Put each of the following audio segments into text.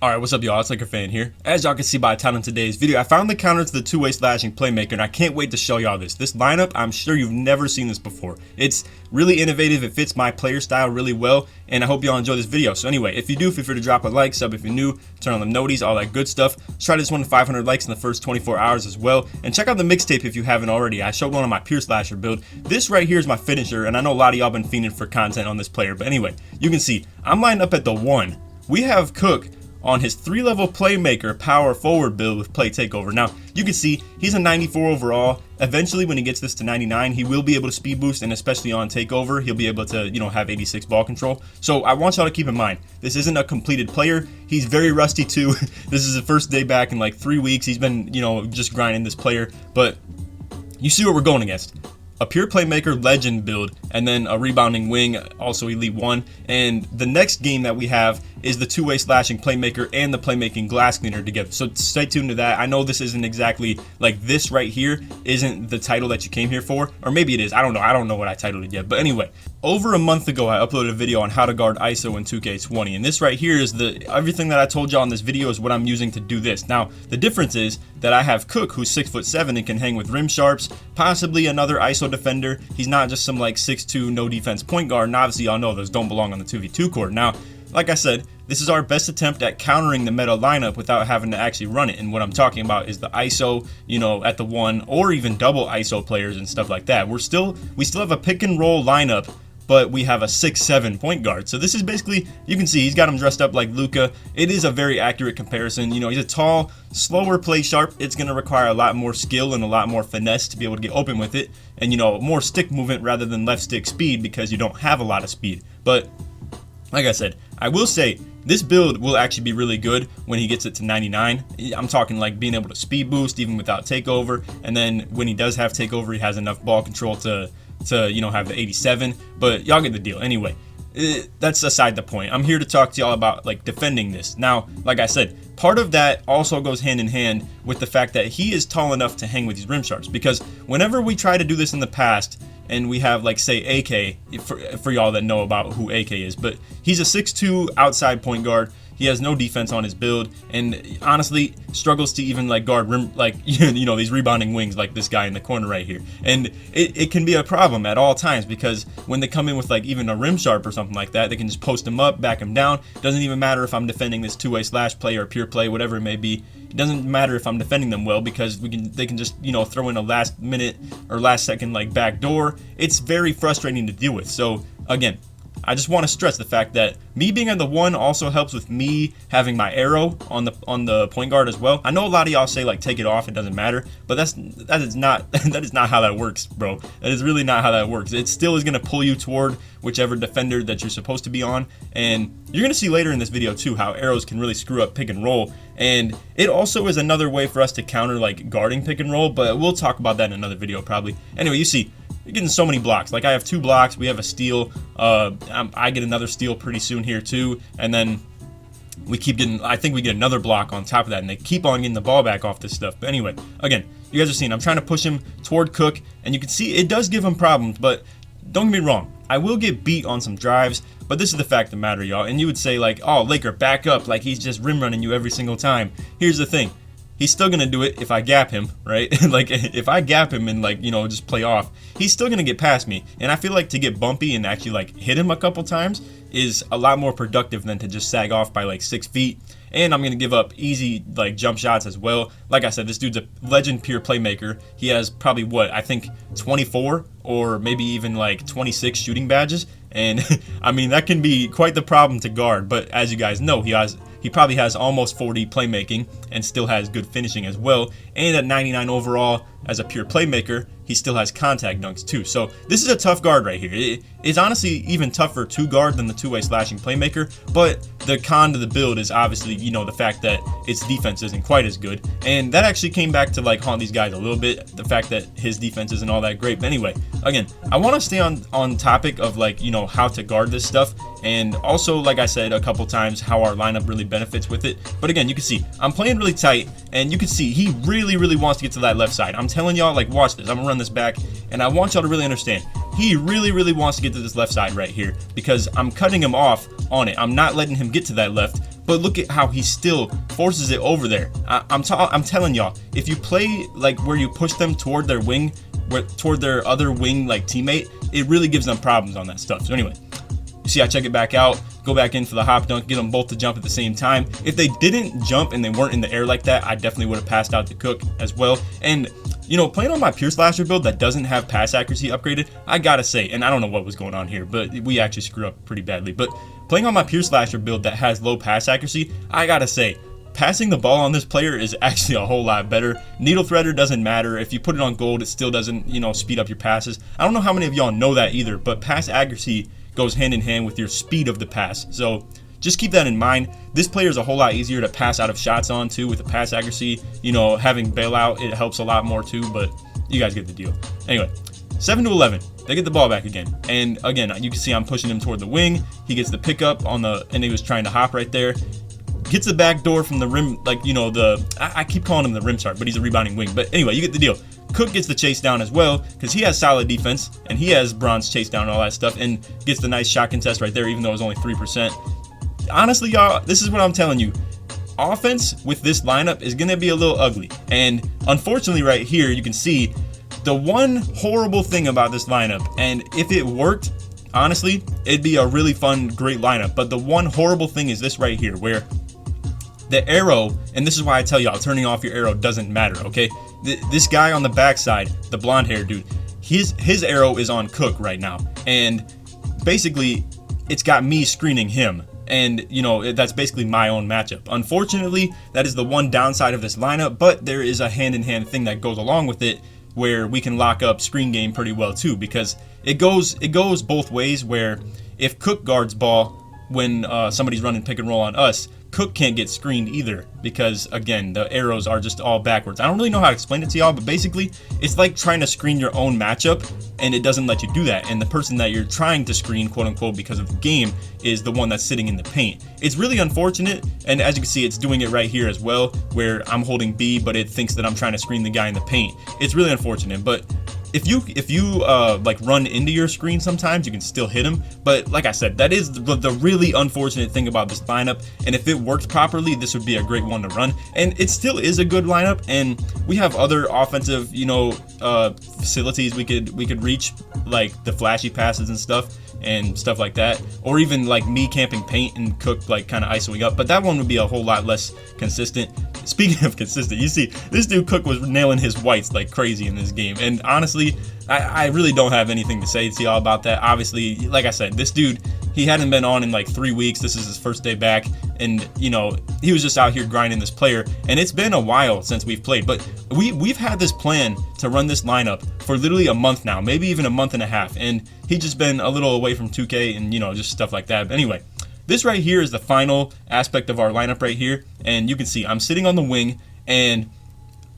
Alright, what's up y'all, it's LakerFan here. As y'all can see by the title in today's video, I found the counter to the two-way slashing playmaker and I can't wait to show y'all this. This lineup, I'm sure you've never seen this before. It's really innovative, it fits my player style really well, and I hope y'all enjoy this video. So anyway, if you do, feel free to drop a like, sub if you're new, turn on the noties, all that good stuff. Let's try this one to 500 likes in the first 24 hours as well. And check out the mixtape if you haven't already. I showed one on my pure slasher build. This right here is my finisher, and I know a lot of y'all been fiending for content on this player. But anyway, you can see, I'm lined up at the 1. We have Cook on his 3-level playmaker power forward build with play takeover. Now you can see he's a 94 overall. Eventually when he gets this to 99, he will be able to speed boost, and especially on takeover he'll be able to, you know, have 86 ball control. So I want y'all to keep in mind, this isn't a completed player. He's very rusty too. This is his first day back in like 3 weeks. He's been, you know, just grinding this player, but you see what we're going against. A pure playmaker legend build, and then a rebounding wing, also elite 1. And the next game that we have is the two-way slashing playmaker and the playmaking glass cleaner together. So stay tuned to that. I know this isn't exactly like this right here isn't the title that you came here for, or maybe it is. I don't know what I titled it yet. But anyway, over a month ago I uploaded a video on how to guard ISO in 2K20, and this right here is everything that I told y'all in this video is what I'm using to do this. Now the difference is that I have Cook, who's 6'7" and can hang with rim sharps, possibly another ISO defender. He's not just some like 6'2" no defense point guard, and obviously y'all know those don't belong on the 2v2 court. Now like I said, this is our best attempt at countering the meta lineup without having to actually run it. And what I'm talking about is the ISO, you know, at the 1, or even double ISO players and stuff like that. We still have a pick and roll lineup, but we have a 6'7" point guard. So this is basically, you can see he's got him dressed up like Luka. It is a very accurate comparison. You know, he's a tall, slower PLAYSHARP. It's going to require a lot more skill and a lot more finesse to be able to get open with it. And, you know, more stick movement rather than left stick speed, because you don't have a lot of speed. But like I said, I will say this build will actually be really good when he gets it to 99. I'm talking like being able to speed boost even without takeover, and then when he does have takeover, he has enough ball control to you know, have the 87. But y'all get the deal. Anyway, that's aside the point. I'm here to talk to y'all about like defending this. Now, like I said, part of that also goes hand in hand with the fact that he is tall enough to hang with these rim sharps, because whenever we try to do this in the past, and we have like say AK, for y'all that know about who AK is, but he's a 6'2" outside point guard. He has no defense on his build, and honestly struggles to even like guard rim, like you know, these rebounding wings like this guy in the corner right here. And it can be a problem at all times, because when they come in with like even a rim sharp or something like that, they can just post him up, back him down. Doesn't even matter if I'm defending this two-way slash play or pure play, whatever it may be. It doesn't matter if I'm defending them well, because they can just, you know, throw in a last minute or last second like back door. It's very frustrating to deal with. So again, I just want to stress the fact that me being on the 1 also helps with me having my arrow on the point guard as well. I know a lot of y'all say like take it off, it doesn't matter, but that is not how that works, bro. That is really not how that works. It still is going to pull you toward whichever defender that you're supposed to be on, and you're going to see later in this video too how arrows can really screw up pick and roll. And it also is another way for us to counter like guarding pick and roll, but we'll talk about that in another video probably. Anyway, you see you're getting so many blocks. Like I have 2 blocks, we have a steal, I get another steal pretty soon here too, and then we keep getting, I think we get another block on top of that, and they keep on getting the ball back off this stuff. But anyway, again, you guys are seeing I'm trying to push him toward Cook, and you can see it does give him problems, but don't get me wrong, I will get beat on some drives, but this is the fact of the matter, y'all. And you would say like, oh, Laker, back up, like he's just rim running you every single time. Here's the thing, he's still gonna do it if I gap him, right? Like if I gap him and like, you know, just play off, he's still gonna get past me. And I feel like to get bumpy and actually like hit him a couple times is a lot more productive than to just sag off by like 6 feet. And I'm gonna give up easy like jump shots as well. Like I said, this dude's a legend pure playmaker. He has probably what I think 24 or maybe even like 26 shooting badges, and I mean that can be quite the problem to guard. But as you guys know, he probably has almost 40 playmaking and still has good finishing as well. And at 99 overall as a pure playmaker, he still has contact dunks too. So this is a tough guard right here. It's honestly even tougher to guard than the two-way slashing playmaker, but the con to the build is obviously, you know, the fact that its defense isn't quite as good, and that actually came back to like haunt these guys a little bit, the fact that his defense isn't all that great. But anyway, again, I want to stay on topic of like, you know, how to guard this stuff, and also like I said a couple times how our lineup really benefits with it. But again, you can see I'm playing really tight, and you can see he really wants to get to that left side. I'm telling y'all, like, watch this, I'm gonna run this back, and I want y'all to really understand he really wants to get to this left side right here because I'm cutting him off on it. I'm not letting him get to that left, but look at how he still forces it over there. I'm telling y'all, if you play like where you push them toward their wing, toward their other wing like teammate, it really gives them problems on that stuff. So anyway, you see I check it back out, go back in for the hop dunk, get them both to jump at the same time. If they didn't jump and they weren't in the air like that, I definitely would have passed out to Cook as well. And you know, playing on my pure slasher build that doesn't have pass accuracy upgraded, I gotta say, and I don't know what was going on here, but we actually screwed up pretty badly. But playing on my pure slasher build that has low pass accuracy, I gotta say, passing the ball on this player is actually a whole lot better. Needle threader doesn't matter. If you put it on gold, it still doesn't, you know, speed up your passes. I don't know how many of y'all know that either, but pass accuracy goes hand in hand with your speed of the pass. So just keep that in mind. This player is a whole lot easier to pass out of shots on too with the pass accuracy. You know, having bailout, it helps a lot more too, but you guys get the deal. Anyway, 7-11. They get the ball back again. And again, you can see I'm pushing him toward the wing. He gets the pickup on the, and he was trying to hop right there. Gets the back door from the rim, like, you know, I keep calling him the rim shark, but he's a rebounding wing. But anyway, you get the deal. Cook gets the chase down as well because he has solid defense and he has bronze chase down and all that stuff and gets the nice shot contest right there, even though it was only 3%. Honestly, y'all, this is what I'm telling you. Offense with this lineup is going to be a little ugly. And unfortunately right here, you can see the one horrible thing about this lineup, and if it worked, honestly, it'd be a really fun, great lineup. But the one horrible thing is this right here, where the arrow, and this is why I tell y'all, turning off your arrow doesn't matter, okay? This guy on the backside, the blonde hair dude, his arrow is on Cook right now. And basically, it's got me screening him. And, you know, that's basically my own matchup. Unfortunately, that is the one downside of this lineup, but there is a hand-in-hand thing that goes along with it where we can lock up screen game pretty well too, because it goes both ways, where if Cook guards ball when somebody's running pick and roll on us, Cook can't get screened either because, again, the arrows are just all backwards. I don't really know how to explain it to y'all, but basically, it's like trying to screen your own matchup, and it doesn't let you do that. And the person that you're trying to screen, quote unquote, because of the game, is the one that's sitting in the paint. It's really unfortunate, and as you can see, it's doing it right here as well, where I'm holding B, but it thinks that I'm trying to screen the guy in the paint. It's really unfortunate, but if you like run into your screen, sometimes you can still hit him. But like I said, that is the really unfortunate thing about this lineup. And if it worked properly, this would be a great one to run. And it still is a good lineup. And we have other offensive, you know, facilities we could reach, like the flashy passes and stuff like that, or even like me camping paint and Cook like kind of isoing up. But that one would be a whole lot less consistent. Speaking of consistent, you see this dude Cook was nailing his whites like crazy in this game, and honestly, I really don't have anything to say to y'all about that. Obviously, like I said, this dude, he hadn't been on in like 3 weeks. This is his first day back, and you know, he was just out here grinding this player, and it's been a while since we've played, but we've had this plan to run this lineup for literally a month now, maybe even a month and a half, and he's just been a little away from 2K and, you know, just stuff like that. But anyway, this right here is the final aspect of our lineup right here, and you can see I'm sitting on the wing and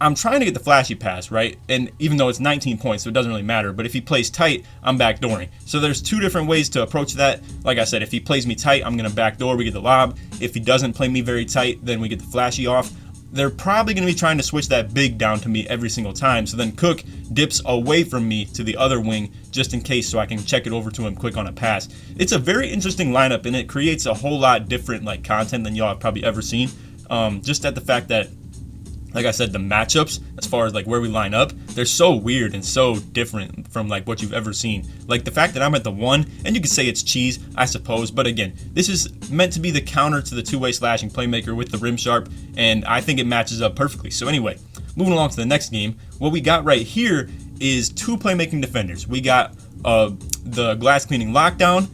I'm trying to get the flashy pass, right? And even though it's 19 points, so it doesn't really matter, but if he plays tight, I'm backdooring. So there's two different ways to approach that. Like I said, if he plays me tight, I'm gonna backdoor, we get the lob. If he doesn't play me very tight, then we get the flashy off. They're probably going to be trying to switch that big down to me every single time, so then Cook dips away from me to the other wing just in case, so I can check it over to him quick on a pass. It's a very interesting lineup, and it creates a whole lot different like content than y'all have probably ever seen. Just at the fact that, like I said, the matchups, as far as like where we line up, they're so weird and so different from like what you've ever seen. Like the fact that I'm at the 1, and you could say it's cheese, I suppose, but again, this is meant to be the counter to the two-way slashing playmaker with the rim sharp, and I think it matches up perfectly. So anyway, moving along to the next game, what we got right here is 2 playmaking defenders. We got the glass cleaning lockdown,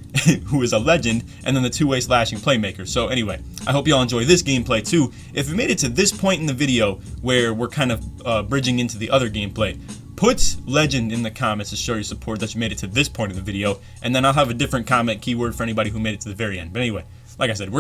who is a legend, and then the two-way slashing playmaker. So anyway, I hope y'all enjoy this gameplay too. If you made it to this point in the video where we're kind of bridging into the other gameplay, put legend in the comments to show your support that you made it to this point of the video, and then I'll have a different comment keyword for anybody who made it to the very end. But anyway, like I said,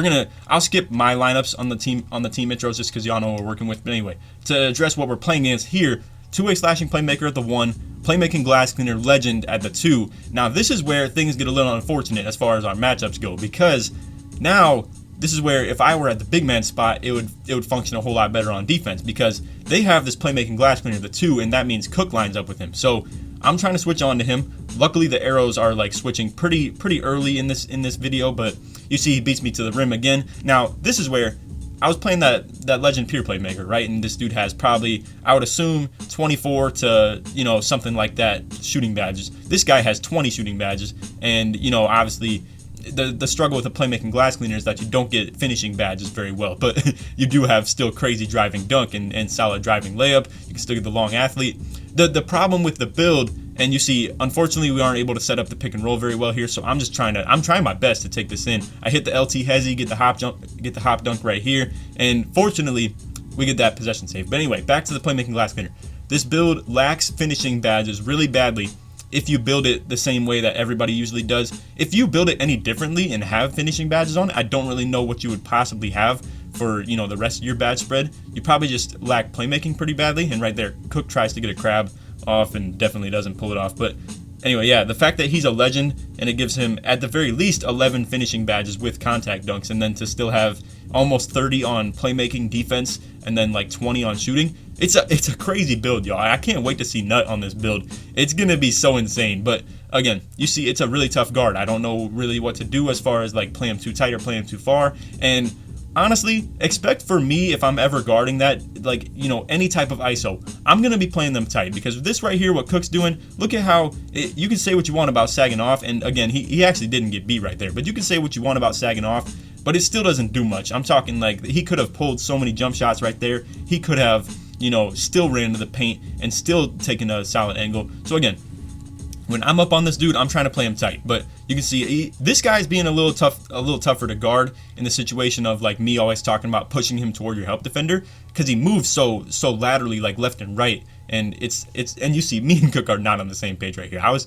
I'll skip my lineups on the team intros just because y'all know what we're working with. But anyway, to address what we're playing against here, two-way slashing playmaker at the 1, playmaking glass cleaner legend at the 2. Now this is where things get a little unfortunate as far as our matchups go, because now this is where if I were at the big man spot, it would function a whole lot better on defense, because they have this playmaking glass cleaner, the 2, and that means Cook lines up with him. So I'm trying to switch on to him. Luckily, the arrows are like switching pretty early in this video, but you see he beats me to the rim again. Now, this is where I was playing that legend pure playmaker, right? And this dude has probably, I would assume, 24 to, you know, something like that shooting badges. This guy has 20 shooting badges, and, you know, obviously the struggle with a playmaking glass cleaner is that you don't get finishing badges very well, but you do have still crazy driving dunk and solid driving layup. You can still get the long athlete. The problem with the build, and you see, unfortunately, we aren't able to set up the pick and roll very well here, so I'm trying my best to take this in. I hit the LT hezzy, get the hop dunk right here, and fortunately, we get that possession save. But anyway, back to the playmaking glass cleaner. This build lacks finishing badges really badly if you build it the same way that everybody usually does. If you build it any differently and have finishing badges on it, I don't really know what you would possibly have for, you know, the rest of your badge spread. You probably just lack playmaking pretty badly, and right there, Cook tries to get a crab off and definitely doesn't pull it off. But anyway, yeah, the fact that he's a legend and it gives him at the very least 11 finishing badges with contact dunks, and then to still have almost 30 on playmaking, defense, and then like 20 on shooting, it's a crazy build, y'all. I can't wait to see Nut on this build. It's gonna be so insane. But again, you see, it's a really tough guard. I don't know really what to do as far as like play him too tight or play him too far. And honestly, expect for me, if I'm ever guarding that, like, you know, any type of ISO, I'm going to be playing them tight, because this right here, what Cook's doing, look at how, you can say what you want about sagging off, and again, he actually didn't get beat right there, but you can say what you want about sagging off, but it still doesn't do much. I'm talking like, he could have pulled so many jump shots right there. He could have, you know, still ran into the paint and still taken a solid angle. So again, when I'm up on this dude, I'm trying to play him tight, but you can see this guy's being a little tougher to guard in the situation of like me always talking about pushing him toward your help defender, because he moves so laterally, like left and right, and and you see me and Cook are not on the same page right here. I was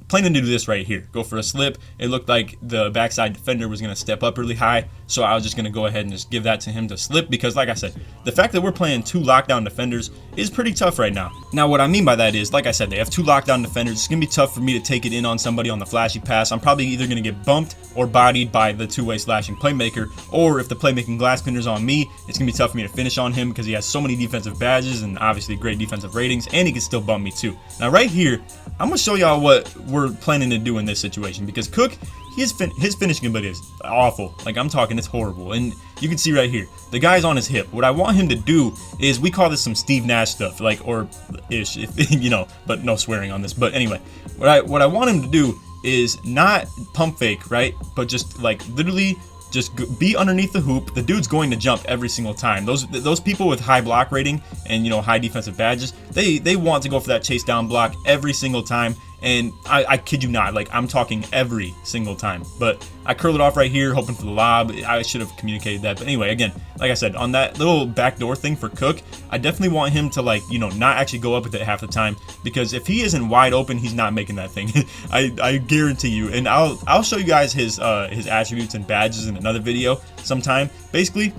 planning to do this right here, go for a slip. It looked like the backside defender was going to step up really high, so I was just going to go ahead and just give that to him to slip, because like I said, the fact that we're playing 2 lockdown defenders is pretty tough right now. Now what I mean by that is, like I said, they have 2 lockdown defenders. It's going to be tough for me to take it in on somebody on the flashy pass. I'm probably either going to get bumped or bodied by the two-way slashing playmaker, or if the playmaking glass cleaner's on me, it's going to be tough for me to finish on him because he has so many defensive badges and obviously great defensive ratings, and he can still bump me too. Now right here, I'm going to show y'all what we're planning to do in this situation, because Cook, his finishing ability is awful. Like, I'm talking, it's horrible. And you can see right here, the guy's on his hip. What I want him to do is, we call this some Steve Nash stuff, like, or ish, if, you know, but no swearing on this. But anyway, what I want him to do is not pump fake, right? But just like literally just be underneath the hoop. The dude's going to jump every single time. Those people with high block rating and, you know, high defensive badges, they want to go for that chase down block every single time. And I kid you not, like, I'm talking every single time. But I curl it off right here, hoping for the lob. I should have communicated that. But anyway, again, like I said, on that little backdoor thing for Cook, I definitely want him to, like, you know, not actually go up with it half the time. Because if he isn't wide open, he's not making that thing. I guarantee you. And I'll show you guys his attributes and badges in another video sometime. Basically,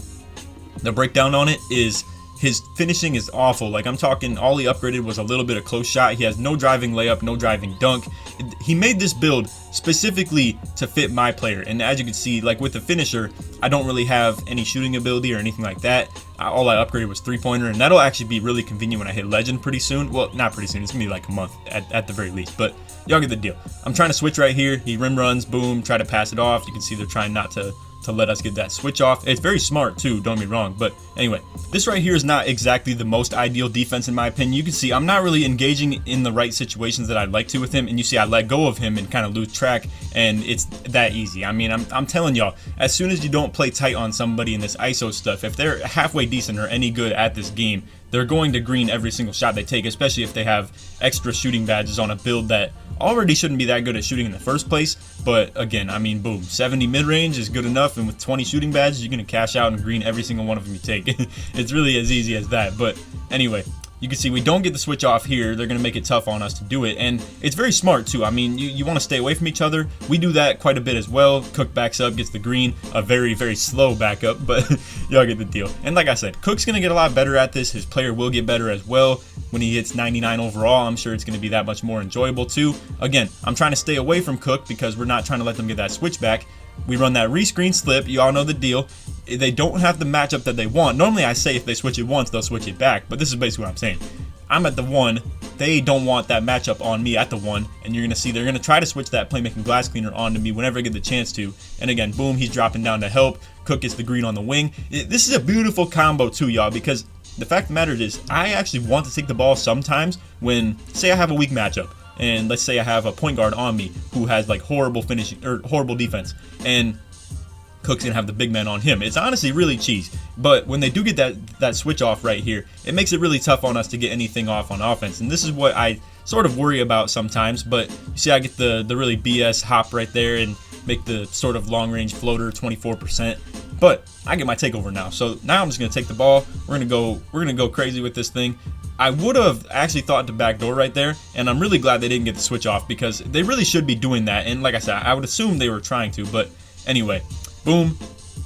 the breakdown on it is, his finishing is awful. Like, I'm talking, all he upgraded was a little bit of close shot. He has no driving layup, no driving dunk. He made this build specifically to fit my player. And as you can see, like with the finisher, I don't really have any shooting ability or anything like that. All I upgraded was 3-pointer, and that'll actually be really convenient when I hit legend pretty soon. Well, not pretty soon. It's gonna be like a month at the very least, but y'all get the deal. I'm trying to switch right here. He rim runs, boom, try to pass it off. You can see they're trying not to let us get that switch off. It's very smart too, don't get me wrong. But anyway, this right here is not exactly the most ideal defense in my opinion. You can see I'm not really engaging in the right situations that I'd like to with him, and you see I let go of him and kind of lose track, and it's that easy. I mean, I'm telling y'all, as soon as you don't play tight on somebody in this ISO stuff, if they're halfway decent or any good at this game, they're going to green every single shot they take, especially if they have extra shooting badges on a build that already shouldn't be that good at shooting in the first place. But again, I mean, boom, 70 mid-range is good enough, and with 20 shooting badges, you're going to cash out and green every single one of them you take. It's really as easy as that. But anyway, you can see we don't get the switch off here. They're going to make it tough on us to do it, and it's very smart too. I mean, you want to stay away from each other. We do that quite a bit as well. Cook backs up, gets the green, a very, very slow backup, but y'all get the deal. And like I said, Cook's going to get a lot better at this. His player will get better as well. When he hits 99 overall, I'm sure it's going to be that much more enjoyable too. Again, I'm trying to stay away from Cook because we're not trying to let them get that switch back. We run that rescreen slip. You all know the deal. They don't have the matchup that they want. Normally I say if they switch it once, they'll switch it back, but this is basically what I'm saying. I'm at the 1. They don't want that matchup on me at the 1, and you're going to see they're going to try to switch that playmaking glass cleaner onto me whenever I get the chance to. And again, boom, he's dropping down to help. Cook gets the green on the wing. This is a beautiful combo too, y'all, because the fact of the matter is I actually want to take the ball sometimes when, say I have a weak matchup, and let's say I have a point guard on me who has like horrible finishing or horrible defense, and Cook's gonna have the big man on him. It's honestly really cheese, but when they do get that switch off right here, it makes it really tough on us to get anything off on offense, and this is what I sort of worry about sometimes. But you see I get the really BS hop right there and make the sort of long range floater 24%, but I get my takeover now. So now I'm just gonna take the ball. We're gonna go crazy with this thing. I would have actually thought to backdoor right there, and I'm really glad they didn't get the switch off because they really should be doing that. And like I said, I would assume they were trying to, but anyway. Boom,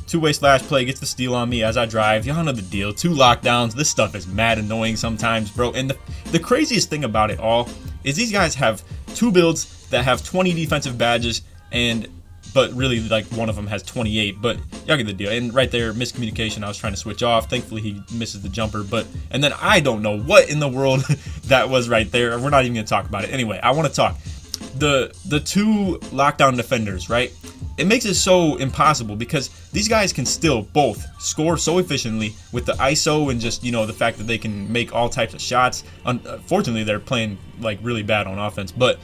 two-way slash play, gets the steal on me as I drive. Y'all know the deal. 2 lockdowns. This stuff is mad annoying sometimes, bro. And the craziest thing about it all is these guys have 2 builds that have 20 defensive badges, but really like one of them has 28. But y'all get the deal. And right there, miscommunication. I was trying to switch off. Thankfully, he misses the jumper. And then I don't know what in the world that was right there. We're not even gonna talk about it. Anyway, I want to talk. The 2 lockdown defenders, right? It makes it so impossible because these guys can still both score so efficiently with the ISO and just, you know, the fact that they can make all types of shots. Unfortunately, they're playing like really bad on offense, but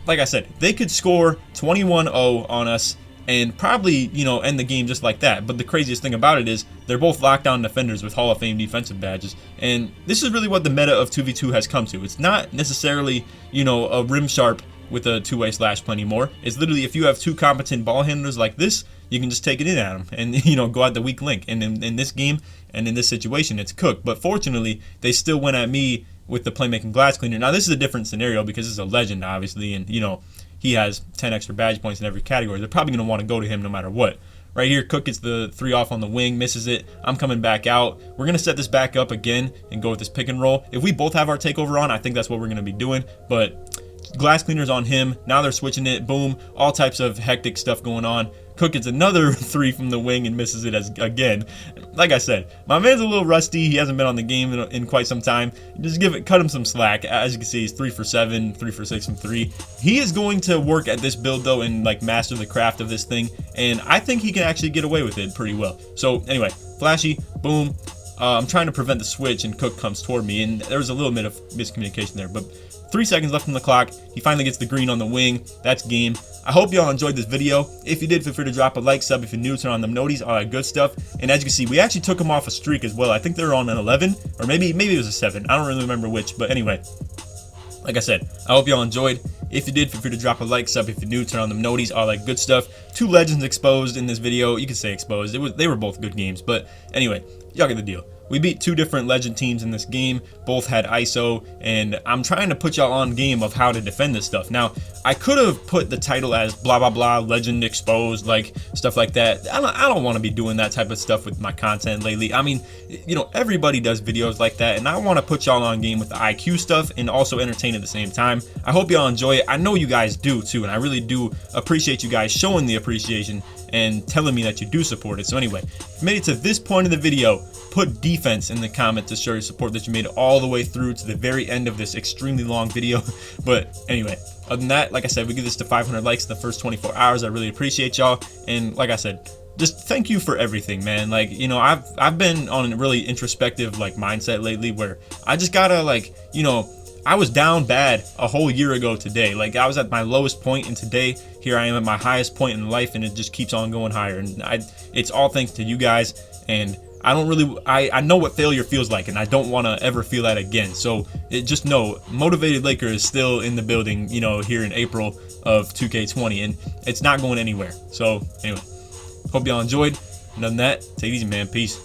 like I said, they could score 21-0 on us and probably, you know, end the game just like that. But the craziest thing about it is they're both lockdown defenders with Hall of Fame defensive badges, and this is really what the meta of 2v2 has come to. It's not necessarily, you know, a rim sharp with a two-way slash play anymore. It's literally if you have 2 competent ball handlers like this, you can just take it in at them and, you know, go at the weak link. And in this game and in this situation, it's Cook. But fortunately, they still went at me with the playmaking glass cleaner. Now this is a different scenario because it's a legend, obviously, and you know he has 10 extra badge points in every category. They're probably going to want to go to him no matter what. Right here, Cook gets the 3 off on the wing, misses it. I'm coming back out. We're going to set this back up again and go with this pick and roll. If we both have our takeover on, I think that's what we're going to be doing. But glass cleaners on him. Now they're switching it. Boom. All types of hectic stuff going on. Cook gets another 3 from the wing and misses it again. Like I said, my man's a little rusty. He hasn't been on the game in quite some time. Just cut him some slack. As you can see, he's 3 for 7, 3 for 6 from 3. He is going to work at this build though and like master the craft of this thing. And I think he can actually get away with it pretty well. So anyway, flashy, boom. I'm trying to prevent the switch and Cook comes toward me, and there was a little bit of miscommunication there, but 3 seconds left on the clock. He finally gets the green on the wing. That's game. I hope y'all enjoyed this video. If you did, feel free to drop a like, sub if you're new, turn on them noties, all that good stuff. And as you can see, we actually took him off a streak as well. I think they were on an 11, or maybe it was a 7. I don't really remember which, but anyway. Like I said, I hope y'all enjoyed. If you did, feel free to drop a like, sub if you're new, turn on them noties, all that good stuff. 2 legends exposed in this video. You can say exposed. They were both good games, but anyway, y'all get the deal. We beat 2 different legend teams in this game. Both had ISO, and I'm trying to put y'all on game of how to defend this stuff. Now, I could have put the title as blah blah blah legend exposed, like stuff like that. I don't want to be doing that type of stuff with my content lately. I mean, you know, everybody does videos like that, and I want to put y'all on game with the IQ stuff and also entertain at the same time. I hope y'all enjoy it. I know you guys do too, and I really do appreciate you guys showing the appreciation and telling me that you do support it. So anyway, if you made it to this point of the video, put defense in the comment to show your support that you made it all the way through to the very end of this extremely long video. But anyway, other than that, like I said, we give this to 500 likes in the first 24 hours. I really appreciate y'all. And like I said, just thank you for everything, man. Like, you know, I've been on a really introspective like mindset lately where I just gotta like, you know, I was down bad a whole year ago today. Like I was at my lowest point, and today here I am at my highest point in life, and it just keeps on going higher. And it's all thanks to you guys. And I know what failure feels like, and I don't want to ever feel that again. So just know, Motivated Laker is still in the building, you know, here in April of 2K20, and it's not going anywhere. So anyway, hope y'all enjoyed. And other than that, take it easy, man. Peace.